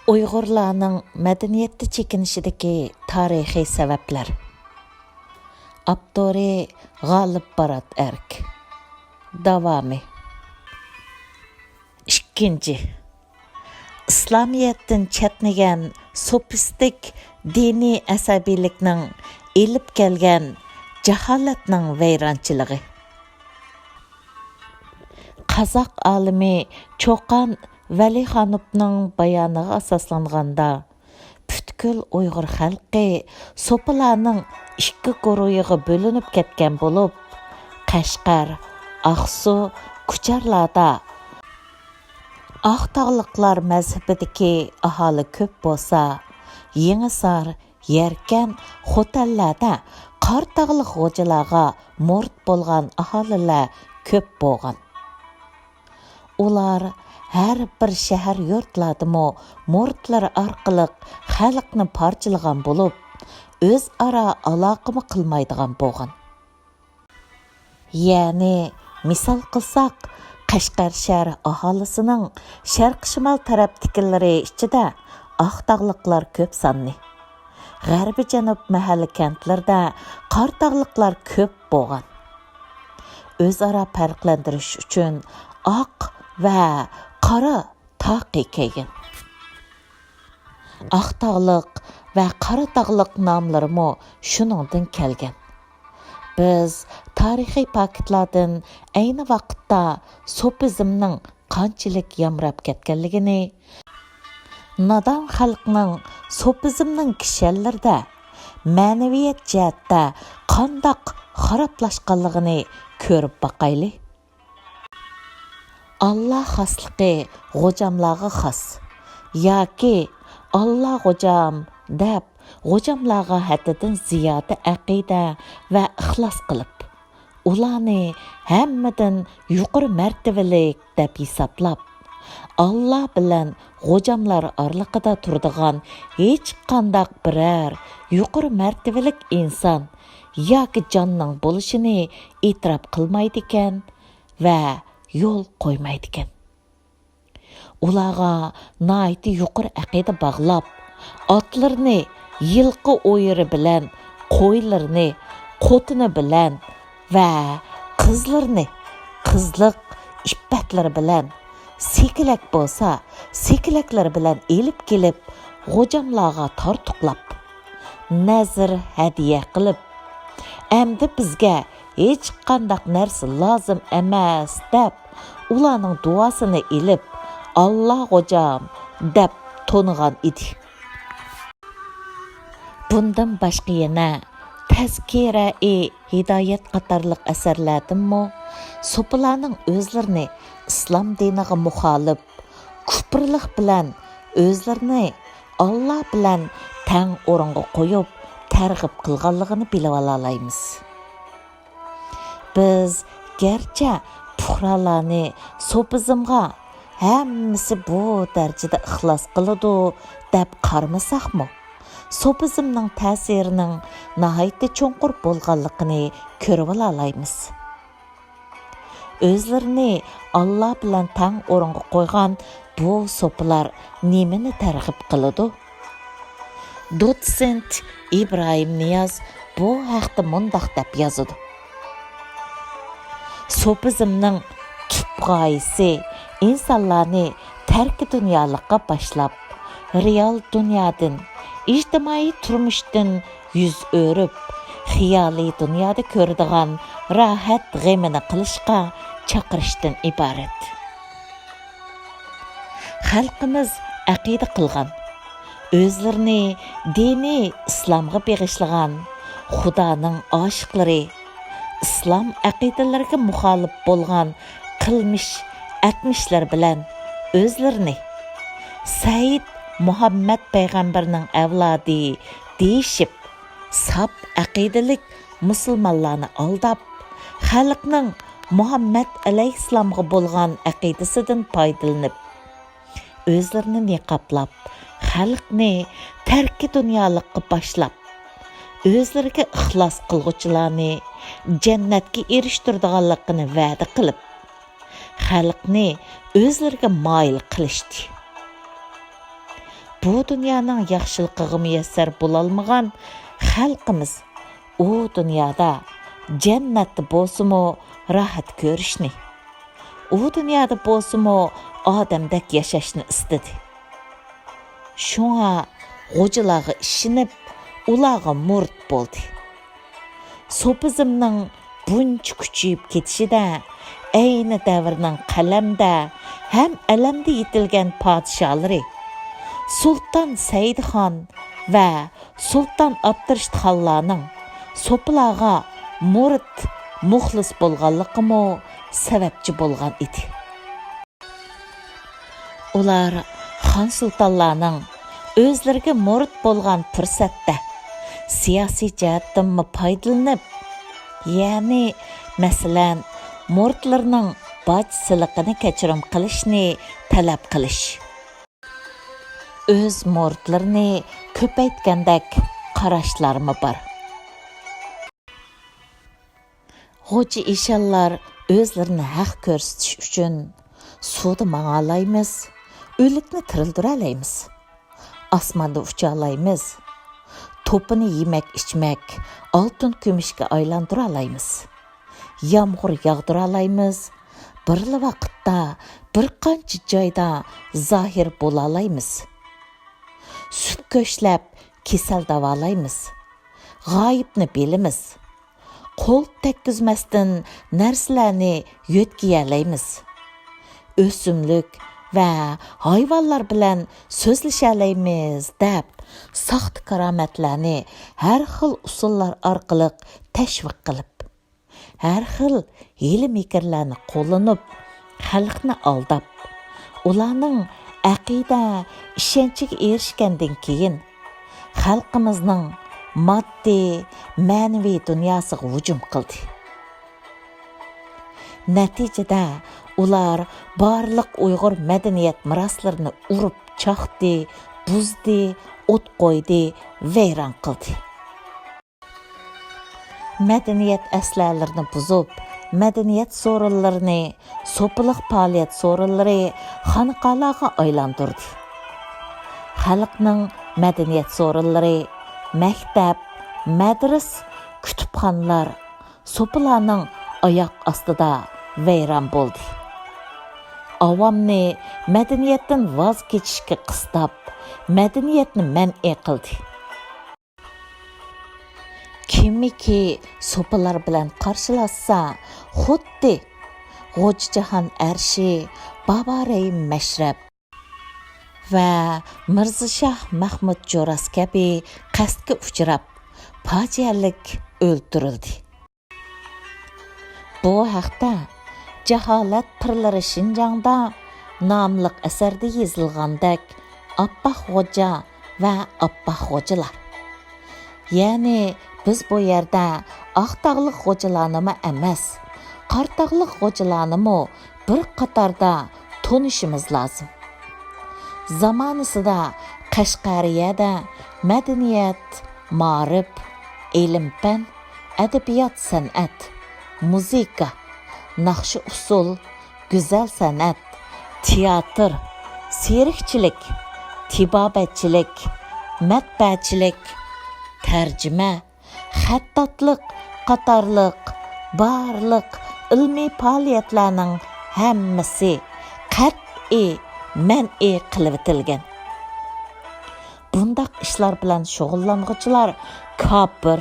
Uyg'urlarning madaniyatda chekinishidagi tarixiy sabablar. Abdori G'olib Barat Erk. Davomi. 2. İslamiyatdan chetnigan sofistik diniy asabiylikning elib kelgan jaholatning vayronchiligi. Qozoq olimi Cho'qon Valixonovning bayoniga asoslanganda butkul Uyg'ur xalqi so'pilarning ikki guruhiga bo'linib ketgan bo'lib, Qashqar, Aqsu, Kucharlarda Aqtog'liqlar mazhabidagi aholi ko'p bo'lsa, Yangisar, Yarkan, Xo'tallarda Qortog'liq xo'jalarga murt bo'lgan aholilar ko'p bo'lgan. Ular har bir shahar yurtlardimi murtlar orqali xalqni parchalagan bo'lib, o'zaro aloqami qilmaydigan bo'lgan. Ya'ni, misol qilsak, Qashqar shahar aholisining sharq-shimol tarafdikilari ichida Aqtog'liqlar ko'p sonli. G'arbi-janub mahalla kentlarda Qortog'liqlar ko'p bo'lgan. O'zaro farqlantirish uchun oq va qora taqi kelgan. Aqtog'liq va Qoratog'liq nomlarimi shuningdan kelgan. Biz tarixiy faktlardan ayni vaqtda sofizmning qanchalik yamrab ketganligini, nodon xalqning sofizmning kishanlarida ma'naviyat jihatda qandoq xaroblashganligini ko'rib boqaylik. Allah xasligi g'ojamlarga xos yoki Allah g'ojam deb g'ojamlarga haddidan ziyoda aqida va ixlos qilib, ularni hammadan yuqori martabalik deb hisoblab, Allah bilan g'ojamlar oraliqida turadigan hech qanday biror yuqori martabalik inson yoki jonning bo'lishini e'tirof qilmaydi ekan va yo'l qo'ymaydi ekan. Ularga noiti yuqori aqida bog'lab, otlarni yilqi o'yiri bilan, qo'ylarni qo'tini bilan va qizlarni qizliq ippatlari bilan, sekilak bo'lsa, sekilaklar bilan elib kelib, g'ojamlarga tortuqlab, nazr hadiya qilib, endi bizga hech qanday narsa lozim emas deb, ularning duosini elib, Allah g'ojam deb to'nigan edi. Bundan boshqa yana Tazkira-i Hidoyat qatorliq asarlardimi so'pilarning o'zlarini islom diniga muxolif, kufrlik bilan o'zlarini Allah bilan tang o'ringa qo'yib, targ'ib qilganligini bilib olaymiz. Biz garchi puhralarni sofizmga hammasi bu darajada ixlos qiladi deb qarmasaqmi, sofizmning ta'sirining nihoyatda cho'nqur bo'lganligini ko'rib olaymiz. O'zlarini Allah bilan tang o'ringa qo'ygan bu so'pilar nimani targ'ib qiladi? Dotsent Ibrohim Niyoz bu haqda mundoq deb yozadi. Sofizmning tub g'oyasi insonlarni tarki dunyolikqa boshlab, real dunyodan, ijtimoiy turmushdan yuz o'rib, xiyoliy dunyoda ko'radigan rohat g'amini qilishga chaqirishdan iborat. Xalqimiz aqida qilgan, o'zlarini diniy islomga beg'ishlagan Xudoning oshiqlari, islom aqidalariga muxolif bo'lgan qilmish atmishlar bilan o'zlarini Said Muhammad payg'ambarning avlodi deyishib, sap aqidalik musulmonlarni aldab, xalqning Muhammad alayhissalomga bo'lgan aqidasidan foydalanib, o'zlarini niqoblab, xalqni tarki dunyolikqa boshlab, o'zlariga ixlos qilg'uvchilarni jannatga erishtiradiganligini va'da qilib, xalqni o'zlariga moyil qilishdi. bu dunyoning yaxshiligiga muyassar bo'lolmagan xalqimiz u dunyoda jannatda bo'lsa-mu rohat ko'rishni, u dunyoda bo'lsa-mu odamdek yashashni istadi. Shunga g'o'jalarga ishinib, ularga murid bo'ldi. Sopizmning buncha kuchayib ketishida ayni davrning qalamda ham alamda yetilgan podsholari Sultan Saidxon va Sultan Abdurashidxonlarning so'pilarga murid muxlis bo'lganligimi sababchi bo'lgan edi. Ular xon sultonlarning o'zlariga murid bo'lgan fursatda siyosiy jihatdan foydalanib, ya'ni masalan muridlarning boj siliqini kechirim qilishni talab qilish, o'z muridlarini ko'paytgandek qarashlarmi bor. Xo'ja eshonlar o'zlarini haq ko'rsatish uchun suvda mang'alaymiz, o'likni tirildiralaymiz, osmonda uchalaymiz, to'pini yemak-ichmak, oltin kumushga aylantiraymiz, yomg'ir yog'diralaymiz, bir vaqtda bir qancha joyda zohir bo'lalaymiz, sut ko'shlab kasal davolaymiz, g'oyibni bilamiz, qo'l tekkizmasdan narsalarni yo'tkiyalaymiz, o'simlik va hayvonlar bilan so'zlashalaymiz deb saxta karomatlarni har xil usullar orqali tashviq qilib, har xil hiyla-mikrlarni qo'llanib, xalqni aldab, ularning aqida ishonchiga erishgandan keyin xalqimizning moddiy, ma'naviy dunyosiga hujum qildi. Natijada ular barliq Uyg'ur madaniyat meroslarini urib chaqdi, buzdi, o't qo'ydi, vayron qildi. Madaniyat aslalarini buzib, madaniyat so'rinlarini, so'piliq faoliyat so'rinlari xonaqolarga aylantirdi. Xalqning madaniyat so'rinlari, maktab, madras, kutubxonalar so'pilarning oyoq ostida vayron bo'ldi. Avomni madaniyatdan voz kechishga qistab, madaniyatni man'i qildi. Kimiki so'pilar bilan qarshilashsa, xuddi G'o'jajahon Arshi, Babaray Mashrab va Mirzashoh Mahmud Jo'ras kabi qasdga uchrab, fojialik o'ldirildi. Bu haqda Jaholat pirlari Shinjongda nomli asarda yozilgandek Appoq Xo'ja va Appoq Xo'jalar. Ya'ni biz bu yerda oqtog'liq xo'jalarni emas, qartog'liq xo'jalarni bir qatorda tunishimiz lozim. Zamonasida Qashqariyada madaniyat, ma'rif, ilm-fan, adabiyot, san'at, muzika, naqshi usul, go'zal san'at, teatr, serikchilik, tibobatchilik, matbaachilik, tarjima, xattotlik qatorliq barliq ilmiy faoliyatlarning hammasi qat'iy man'i qilib etilgan. Bundaq ishlar bilan shug'ullanuvchilar kofir,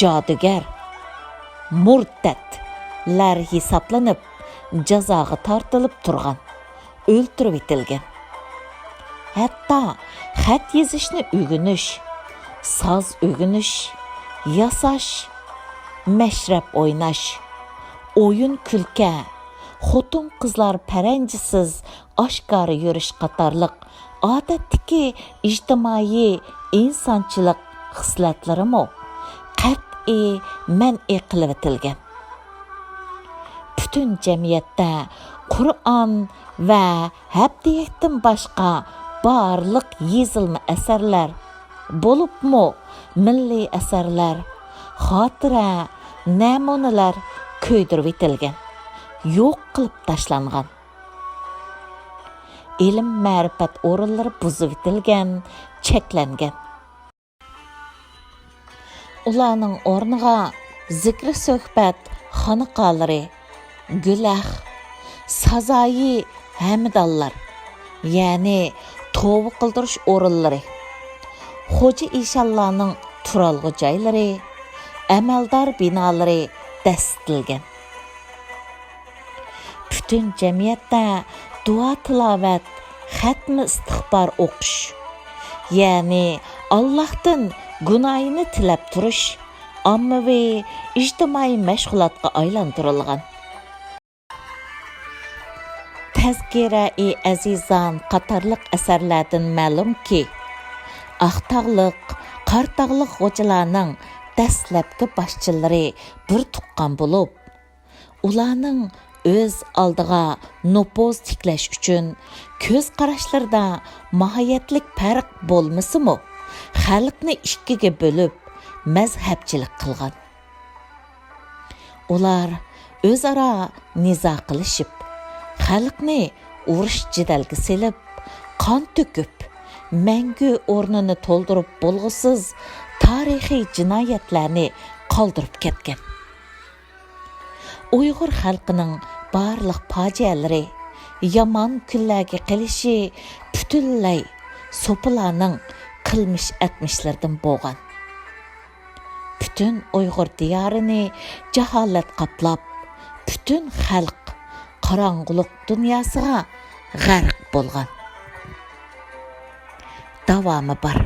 jodugar, murtadlar hisoblanib, jazoga tortilib turgan, o'ltirib etilgan. Hatto xat yozishni o'rganish, soz o'rganish, yasash, mashrab o'ynash, o'yin kulka, xotin qizlar paranjisiz oshkora yurish qatorliq odatdagi ijtimoiy insonchilik xislatlarimi qat'iy man'i qilib etilgan. Butun jamiyatda Qur'on va hadiyatdan boshqa barliq yozilma asarlar bo'libmi milliy asarlar, xotira, namunalar ko'ydirib etilgan, yo'q qilib tashlangan. ilm ma'rifat o'rinlari buzib etilgan, cheklangan. Ularning o'rniga zikr suhbat xonaqalari, gulah, sazoyi hamdallar, ya'ni tavba qildirish o'rinlari, xo'ja insholarning turalg'u joylari, amaldor binolari dastilgan. Bütün jamiyatda duo tilovat, xatmi istig'for o'qish, ya'ni Allohdan gunohini tilab turish ommaviy ijtimoiy mashg'ulotga aylantirilgan. Tazkira-i azizan qatorliq asarlardan ma'lumki, Aqtog'liq, Qartog'liq xo'jalarning dastlabki boshchilari bir tuqqan bo'lib, ularning o'z oldiga nopuz tiklash uchun ko'z qarashlarda mohiyatlik farq bo'lmasa-mu, xalqni ikkiga bo'lib mazhabchilik qilgan. Ular o'zaro nizo qilishib, xalqni urush jidalga selib, qon to'kib, mangu o'rnini to'ldirib bo'lg'usiz tarixiy jinoyatlarni qoldirib ketgan. Uyg'ur xalqining barliq fojialari, yomon kunlarga qilishi butunlay so'pilarning qilmish atmishlardan bo'lgan. Bütün Uyg'ur diyorini jaholat qaplab, bütün xalq qorong'ulik dunyosiga g'arq bo'lgan. Davomi bor.